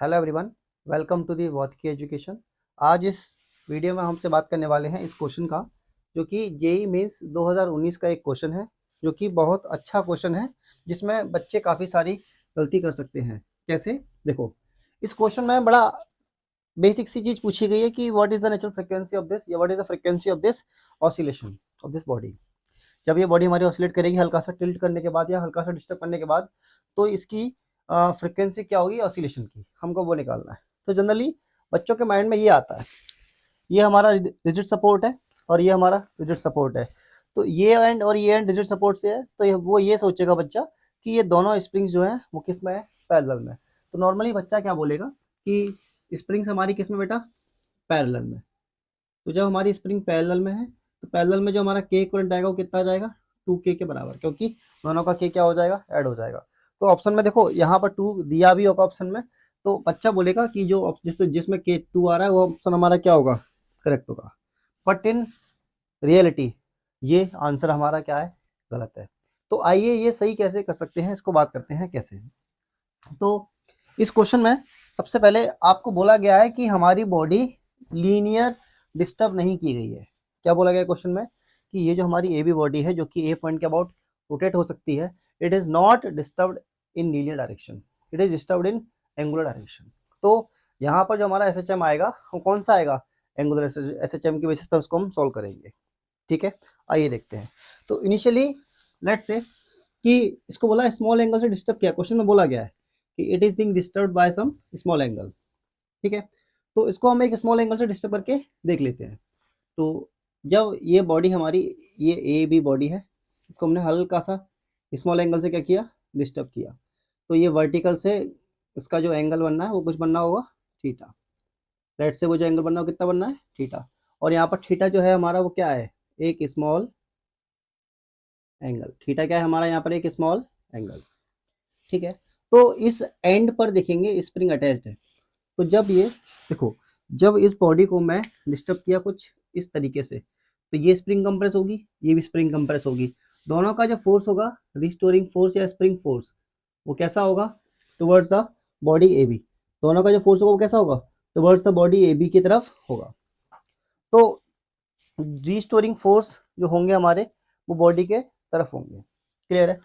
Hello everyone, welcome to the वॉतकी education. आज इस वीडियो में हमसे बात करने वाले हैं इस क्वेश्चन का, जो कि जेई मेंस 2019 का एक क्वेश्चन है, जो कि बहुत अच्छा क्वेश्चन है, जिसमें बच्चे काफ़ी सारी गलती कर सकते हैं। कैसे? देखो, इस क्वेश्चन में बड़ा बेसिक सी चीज़ पूछी गई है कि what is the natural frequency of this, या what is the frequency of this oscillation of this body. जब ये बॉडी हमारी ऑसिलेट करेगी हल्का सा टिल्ट करने के बाद या हल्का सा डिस्टर्ब करने के बाद, तो इसकी फ्रिक्वेंसी क्या होगी ऑसिलेशन की, हमको वो निकालना है। तो जनरली बच्चों के माइंड में ये आता है, ये हमारा रिजिड सपोर्ट है और ये हमारा रिजिड सपोर्ट है, तो ये एंड और ये एंड रिजिड सपोर्ट से है, तो वो ये सोचेगा बच्चा कि ये दोनों स्प्रिंग्स जो हैं वो किस में है, पैरेलल में। तो नॉर्मली बच्चा क्या बोलेगा कि स्प्रिंग्स हमारी किस में बेटा, पैरेलल में। तो जब हमारी स्प्रिंग पैरेलल में है, तो पैरेलल में जो हमारा के इक्विवेलेंट आएगा वो कितना आ जाएगा, 2k के बराबर, क्योंकि दोनों का के क्या हो जाएगा, ऐड हो जाएगा। तो ऑप्शन में देखो यहाँ पर 2 दिया भी होगा ऑप्शन में, तो बच्चा बोलेगा कि जो जिसमें के 2 आ रहा है वो ऑप्शन हमारा क्या होगा, करेक्ट होगा। बट इन रियलिटी ये आंसर हमारा क्या है, गलत है। तो आइए ये सही कैसे कर सकते हैं, इसको बात करते हैं कैसे। तो इस क्वेश्चन में सबसे पहले आपको बोला गया है कि हमारी बॉडी लीनियर डिस्टर्ब नहीं की गई है। क्या बोला गया क्वेश्चन में कि ये जो हमारी ए बी बॉडी है, जो कि ए पॉइंट के अबाउट रोटेट हो सकती है, it is not disturbed in linear direction, it is disturbed in angular direction. तो यहाँ पर जो हमारा एस एच एम आएगा वो कौन सा आएगा, एंगुलर एस एच एम की बेसिस पर उसको हम सॉल्व करेंगे। ठीक है, आइए देखते हैं। तो इनिशियली लेट्स से कि इसको बोला स्मॉल एंगल से डिस्टर्ब किया, क्वेश्चन में बोला गया है कि it is being disturbed by some small angle. ठीक है, तो इसको हम एक स्मॉल एंगल से डिस्टर्ब करके देख लेते हैं। तो जब ये बॉडी हमारी, ये ए बी बॉडी है, इसको हमने हल्का सा स्मॉल एंगल से क्या किया, डिस्टर्ब किया, तो ये वर्टिकल से इसका जो एंगल बनना है वो कुछ बनना होगा थीटा। लेट से वो जो एंगल बनना है वो कितना बनना है, थीटा। और यहाँ पर थीटा जो है हमारा वो क्या है, एक स्मॉल एंगल। थीटा क्या है हमारा यहाँ पर, एक स्मॉल एंगल। ठीक है, तो इस एंड पर देखेंगे स्प्रिंग अटैच्ड है। तो जब ये देखो, जब इस बॉडी को मैं डिस्टर्ब किया कुछ इस तरीके से, तो ये स्प्रिंग कंप्रेस होगी, ये भी स्प्रिंग कंप्रेस होगी। दोनों का जो फोर्स होगा, रिस्टोरिंग फोर्स या स्प्रिंग फोर्स, वो कैसा होगा, towards the body A B. दोनों का जो फोर्स होगा वो कैसा होगा, towards the body A B की तरफ होगा। तो रिस्टोरिंग फोर्स जो होंगे हमारे, वो बॉडी के तरफ होंगे। क्लियर है?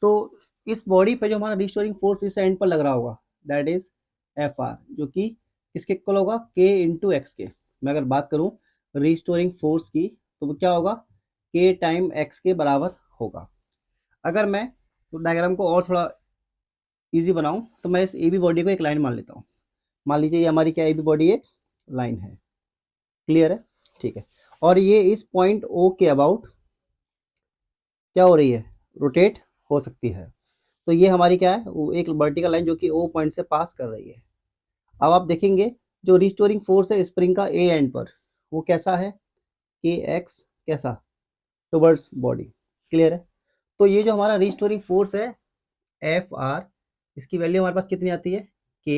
तो इस बॉडी पे जो हमारा रिस्टोरिंग फोर्स इस एंड पर लग रहा होगा, दैट इज एफ आर, जो कि किसके इक्वल होगा, के इंटू एक्स के। मैं अगर बात करूं रिस्टोरिंग फोर्स की, तो वो क्या होगा, के टाइम एक्स के बराबर होगा। अगर मैं तो डायग्राम को और थोड़ा इजी बनाऊं, तो मैं इस ए बी बॉडी को एक लाइन मान लेता हूँ। मान लीजिए ये हमारी क्या, ए बी बॉडी एक लाइन है। क्लियर है? ठीक है, और ये इस पॉइंट ओ के अबाउट क्या हो रही है, रोटेट हो सकती है। तो ये हमारी क्या है, वो एक वर्टिकल लाइन जो कि ओ पॉइंट से पास कर रही है। अब आप देखेंगे जो रिस्टोरिंग फोर्स है स्प्रिंग का ए एंड पर, वो कैसा है, के एक्स कैसा, टुवर्ड्स बॉडी। क्लियर है? तो ये जो हमारा रिस्टोरिंग फोर्स है एफ आर, इसकी वैल्यू हमारे पास कितनी आती है, के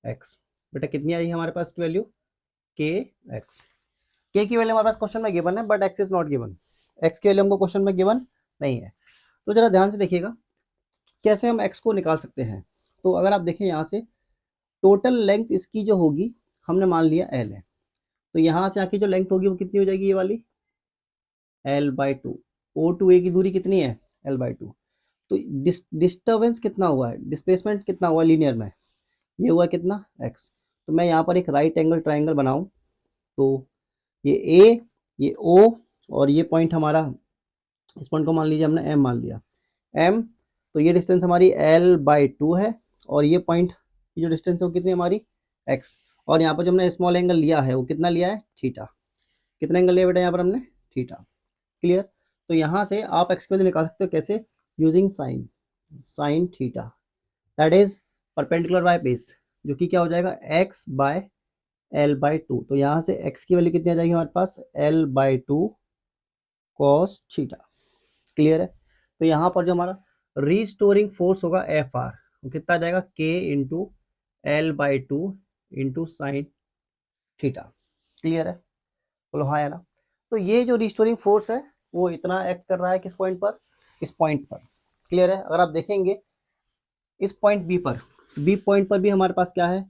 एक्स। बेटा कितनी आई है हमारे पास की वैल्यू, के एक्स। के की वैल्यू हमारे पास क्वेश्चन में गिवन है, but x is not given. X की वैल्यू हमको क्वेश्चन में गिवन नहीं है। तो जरा ध्यान से देखिएगा कैसे हम एक्स को निकाल सकते हैं। तो अगर आप देखें यहाँ से, टोटल लेंथ इसकी जो होगी, हमने मान लिया एल है, तो यहाँ से आके जो लेंथ होगी वो कितनी हो जाएगी, ये वाली L/2। ओ टू ए की दूरी कितनी है, L/2। तो डिस्टर्बेंस कितना हुआ है, डिस्प्लेसमेंट कितना हुआ लीनियर में, ये हुआ कितना, x। तो मैं यहाँ पर एक राइट एंगल ट्राइंगल बनाऊं, तो ये ए, ये ओ, और ये पॉइंट हमारा, इस पॉइंट को मान लीजिए हमने m मान लिया, m। तो ये डिस्टेंस हमारी L/2 है, और ये पॉइंट की जो डिस्टेंस है वो कितनी हमारी x। और यहाँ पर जो हमने स्मॉल एंगल लिया है वो कितना लिया है, थीटा। कितना एंगल लिया बेटा यहाँ पर हमने, थीटा। क्लियर? तो यहाँ से आप एक्स की वैल्यू निकाल सकते हो कैसे, using sine, sine theta, that is perpendicular by base, जो कि क्या हो जाएगा, x/L/2। तो यहाँ से x की वैल्यू कितनी आ जाएगी हमारे पास, L/2 कॉस थीटा। क्लियर है? तो यहाँ पर जो हमारा रिस्टोरिंग फोर्स होगा एफ आर, वो कितना आ जाएगा, के into L/2 into sine theta. Clear है? बोलो हाँ या ना। तो ये जो रिस्टोरिंग फोर्स है वो इतना एक्ट कर रहा है किस पॉइंट पर, इस पॉइंट पर। क्लियर है? अगर आप देखेंगे इस पॉइंट बी पर, बी पॉइंट पर भी हमारे पास क्या है,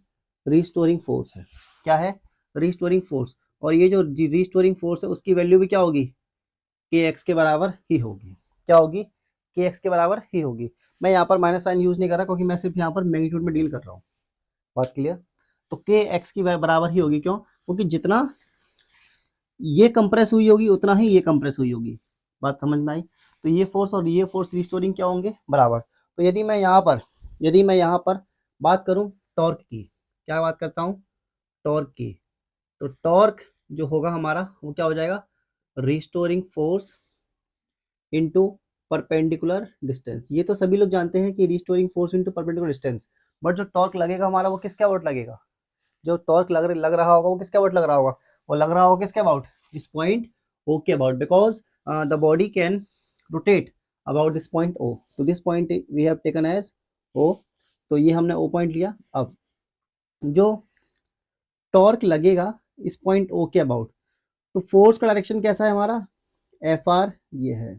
रिस्टोरिंग फोर्स है। क्या है, रिस्टोरिंग फोर्स। और ये जो रिस्टोरिंग फोर्स है उसकी वैल्यू भी क्या होगी, के एक्स के बराबर ही होगी। क्या होगी, के एक्स के बराबर ही होगी। मैं यहाँ पर माइनस साइन यूज नहीं कर रहा क्योंकि मैं सिर्फ यहाँ पर मैग्नीट्यूड में डील कर रहा हूँ। बात क्लियर। तो के एक्स की बराबर ही होगी, क्यों, क्योंकि जितना ये कंप्रेस हुई होगी उतना ही ये कंप्रेस हुई होगी। बात समझ में आई। तो ये फोर्स और ये फोर्स रिस्टोरिंग क्या होंगे, बराबर। तो यदि मैं यहाँ पर बात करूँ टॉर्क की, क्या बात करता हूँ, टॉर्क की, तो टॉर्क जो होगा हमारा वो क्या हो जाएगा, restoring force into perpendicular distance. ये तो सभी लोग जानते हैं कि restoring force into perpendicular distance. But जो टॉर्क लगेगा हमारा वो किसके अबाउट लगेगा, जो टॉर्क लग रहा होगा वो किसके अबाउट लग रहा होगा, वो लग रहा होगा किसके अबाउट, इस पॉइंट ओ के about, because the body can rotate about this point O. तो this point we have taken as O, तो ये हमने ओ पॉइंट लिया। अब जो टॉर्क लगेगा इस पॉइंट ओ के अबाउट, तो फोर्स का डायरेक्शन कैसा है हमारा, एफ आर ये है,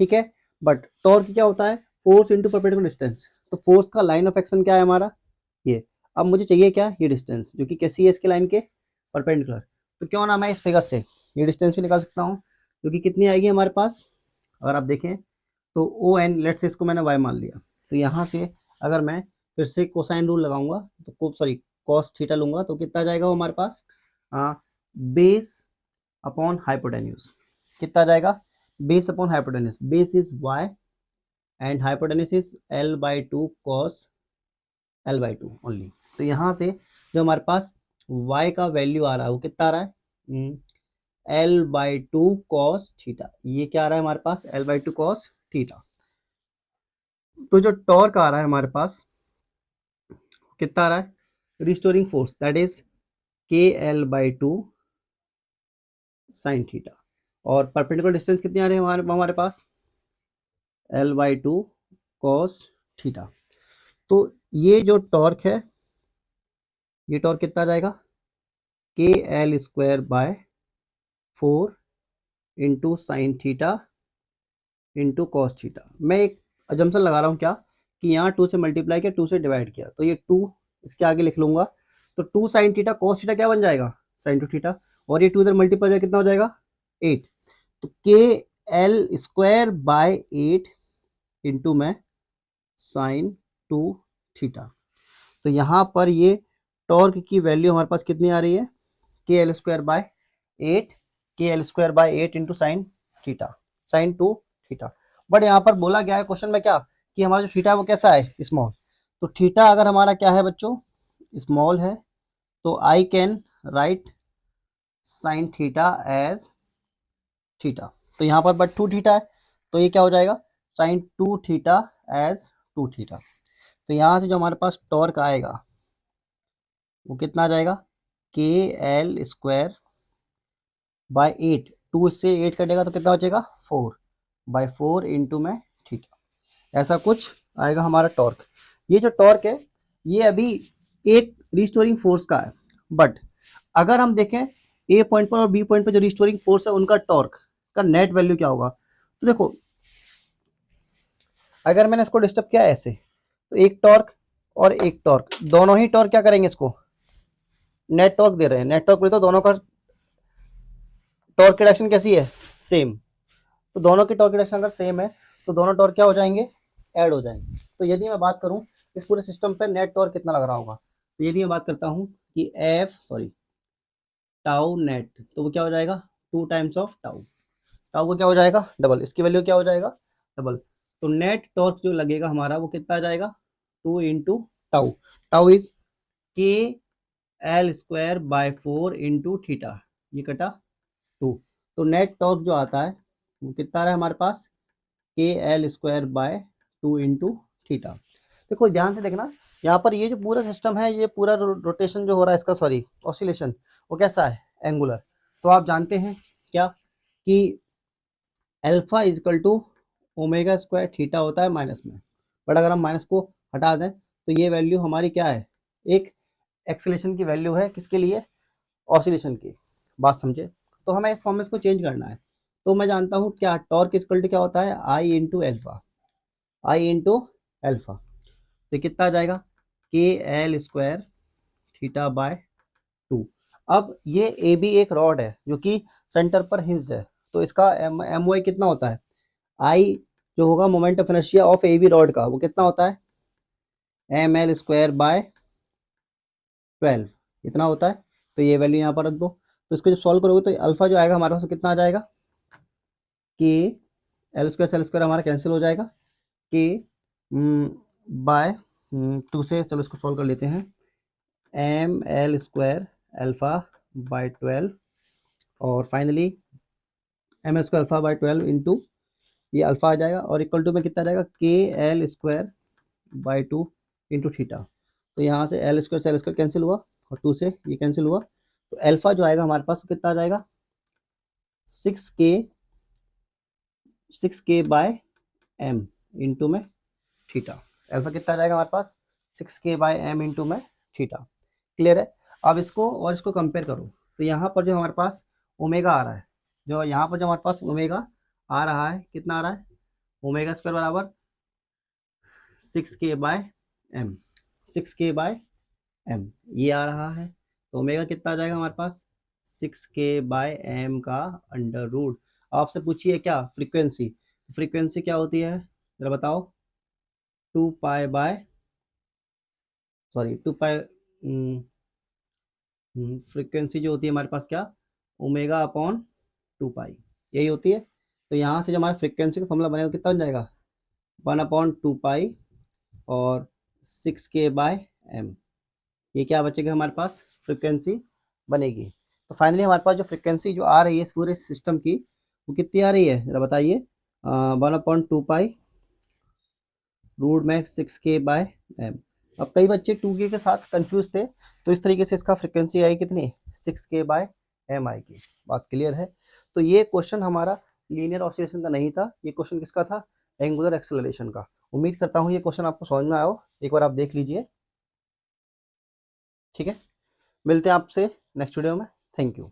ठीक है। बट टॉर्क क्या होता है, फोर्स इंटू परपेंडिकुलर डिस्टेंस। तो फोर्स का लाइन ऑफ एक्शन क्या है हमारा, ये। अब मुझे चाहिए क्या, ये डिस्टेंस जो कि कैसी है इसके लाइन के परपेंडिकुलर। तो क्यों ना मैं इस फिगर से ये डिस्टेंस भी निकाल सकता हूँ, जो कि कितनी आएगी हमारे पास, अगर आप देखें तो ओ एन, लेट्स से इसको मैंने वाई मान लिया। तो यहाँ से अगर मैं फिर से कोसाइन रूल लगाऊंगा तो सॉरी कॉस थीटा लूंगा, तो कितना जाएगा वो हमारे पास, बेस अपॉन हाइपोटेन्यूज। कितना जाएगा, base upon hypotenuse. Base is Y and hypotenuse is L by two cos L by two only. तो यहाँ से जो हमारे पास y का वैल्यू आ रहा है वो कितना आ रहा है, L by two cos theta. ये क्या आ रहा है हमारे पास, L by two cos theta. तो जो टॉर्क आ रहा है हमारे पास कितना आ रहा है, restoring force that is K L by two sine theta. और परपेंडिकुलर डिस्टेंस कितने आ रहे हैं हमारे पास, L by two cos theta. तो ये जो टॉर्क है, ये टॉर्क कितना जाएगा, K L square bye 4 into sine theta into cos theta. मैं एक अजम्पशन लगा रहा हूँ क्या, कि यहाँ 2 से मल्टीप्लाई किया, 2 से डिवाइड किया, तो ये 2 इसके आगे लिख लूंगा। तो 2 साइन थीटा कॉस थीटा क्या बन जाएगा, साइन 2 थीटा। और ये 2 इधर मल्टीप्लाई जाए कितना हो जाएगा, 8। तो के एल स्क्वायर बाय 8 इंटू में साइन 2 थीटा। तो यहाँ पर ये टॉर्क की वैल्यू हमारे पास कितनी आ रही है, के L square by 8, K L square by 8 into sine theta, sine 2 theta. But यहाँ पर बोला गया है क्वेश्चन में क्या, कि हमारा जो थीटा है वो कैसा है, स्मॉल। तो थीटा अगर हमारा क्या है बच्चों, स्मॉल है, तो I can write sine theta as theta. तो यहाँ पर बट 2 थीटा है, तो ये क्या हो जाएगा, साइन 2 थीटा एज 2 थीटा। तो यहाँ से जो हमारे पास टॉर्क आएगा वो कितना आ जाएगा, के एल स्क्वायर बाय 8, 2 से 8 कटेगा तो कितना बचेगा, 4 बाय 4 इंटू में थीटा। ऐसा कुछ आएगा हमारा टॉर्क। ये जो टॉर्क है ये अभी एक रिस्टोरिंग फोर्स का है। बट अगर हम देखें ए पॉइंट पर और बी पॉइंट पर जो रिस्टोरिंग फोर्स है उनका टॉर्क का नेट वैल्यू क्या होगा। तो देखो अगर मैंने इसको डिस्टर्ब किया ऐसे, तो एक टॉर्क और एक टॉर्क, दोनों ही टॉर्क क्या करेंगे, इसको नेट टॉर्क दे रहे हैं। नेट टॉर्क बोले तो दोनों का टॉर्क की डायरेक्शन कैसी है, सेम। तो दोनों की टॉर्क की डायरेक्शन अगर सेम है तो दोनों टॉर्क क्या हो जाएंगे, ऐड हो जाएंगे। तो यदि मैं बात करूं इस पूरे सिस्टम पे नेट टॉर्क कितना लग रहा होगा, तो यदि मैं बात करता हूं कि टाउ नेट, तो वो क्या हो जाएगा, 2 टाइम्स ऑफ टाउ। टाउ को क्या हो जाएगा, डबल, इसकी वैल्यू क्या हो जाएगा, डबल। तो नेट टॉर्क जो लगेगा हमारा वो कितना आ जाएगा, 2 into tau. Tau is K L square bye 4 into theta, ये कटा 2। तो नेट टॉर्क जो आता है वो कितना आ रहा है हमारे पास, के L square by 2 into theta. देखो ध्यान से देखना, यहाँ पर ये जो पूरा सिस्टम है, ये पूरा रोटेशन जो हो रहा है इसका, सॉरी ऑसिलेशन, वो कैसा है, एंगुलर। तो आप जानते हैं क्या, कि alpha equal to omega square theta होता है माइनस में। बट अगर हम माइनस को हटा दें तो ये वैल्यू हमारी क्या है, एक एक्सेलेरेशन की वैल्यू है, किसके लिए, ऑसिलेशन की। बात समझे। तो हमें इस फॉर्म में इसको चेंज करना है। तो मैं जानता हूँ क्या, टॉर्क इक्वल टू क्या होता है, आई इंटू एल्फा, आई इंटू एल्फा। तो कितना आ जाएगा, K L square theta by 2। अब ये ए बी एक रॉड है जो कि सेंटर पर हिंज्ड है, तो इसका एम वाई कितना होता है, आई जो होगा moment of inertia of A B rod का, वो कितना होता है, एम एल स्क्वायर बाय 12 इतना होता है। तो ये वैल्यू यहाँ पर रख दो। तो इसको जब सॉल्व करोगे तो अल्फा जो आएगा हमारे पास कितना आ जाएगा, कि एल स्क्वायर से एल स्क्वायर हमारा कैंसिल हो जाएगा, कि बाय 2 से, चलो इसको सॉल्व कर लेते हैं, M L square alpha by 12 और finally M L square alpha by 12 into ये अल्फा आ जाएगा और इक्वल टू में कितना आ जाएगा, K L square by 2 into theta. तो यहाँ से एल स्क्वायर से एल स्क्वायर कैंसिल हुआ और 2 से ये कैंसिल हुआ, तो अल्फा जो आएगा हमारे पास वो कितना आ जाएगा, 6k बाय एम इंटू में थीटा। अल्फा कितना आ जाएगा हमारे पास, 6k बाय एम इंटू में थीटा। क्लियर है। अब इसको और इसको कंपेयर करो, तो यहाँ पर जो हमारे पास ओमेगा आ रहा है, जो यहाँ पर जो हमारे पास ओमेगा आ रहा है, कितना आ रहा है, ओमेगा स्क्वायर बराबर 6k bye M, 6k bye M ये आ रहा है। तो ओमेगा कितना आ जाएगा हमारे पास, 6k बाय एम का अंडर रूट। आपसे पूछिए क्या फ्रीक्वेंसी, फ्रीक्वेंसी क्या होती है जरा बताओ, 2 pi by, sorry 2 pi, frequency जो होती है हमारे पास क्या, ओमेगा अपॉन 2 पाई यही होती है। तो यहाँ से जो हमारा फ्रीक्वेंसी का फॉर्मूला बनेगा कितना बन जाएगा, 1/2 पाई और 6k बाय एम, ये क्या बचेगा हमारे पास, फ्रीक्वेंसी बनेगी। तो फाइनली हमारे पास जो फ्रीक्वेंसी जो आ रही है इस पूरे सिस्टम की वो कितनी आ रही है जरा बताइए, 1/2 पाई रूट में 6k बाय एम। अब कई बच्चे 2k के साथ कंफ्यूज थे, तो इस तरीके से इसका फ्रीक्वेंसी आई कितनी, 6k बाय एम आएगी। बात क्लियर है। तो ये क्वेश्चन हमारा लीनियर ऑसिलेशन का नहीं था, ये क्वेश्चन किसका था, एंगुलर एक्सेलरेशन का। उम्मीद करता हूँ ये क्वेश्चन आपको समझ में आया हो, एक बार आप देख लीजिए। ठीक है, मिलते हैं आपसे नेक्स्ट वीडियो में। Thank you.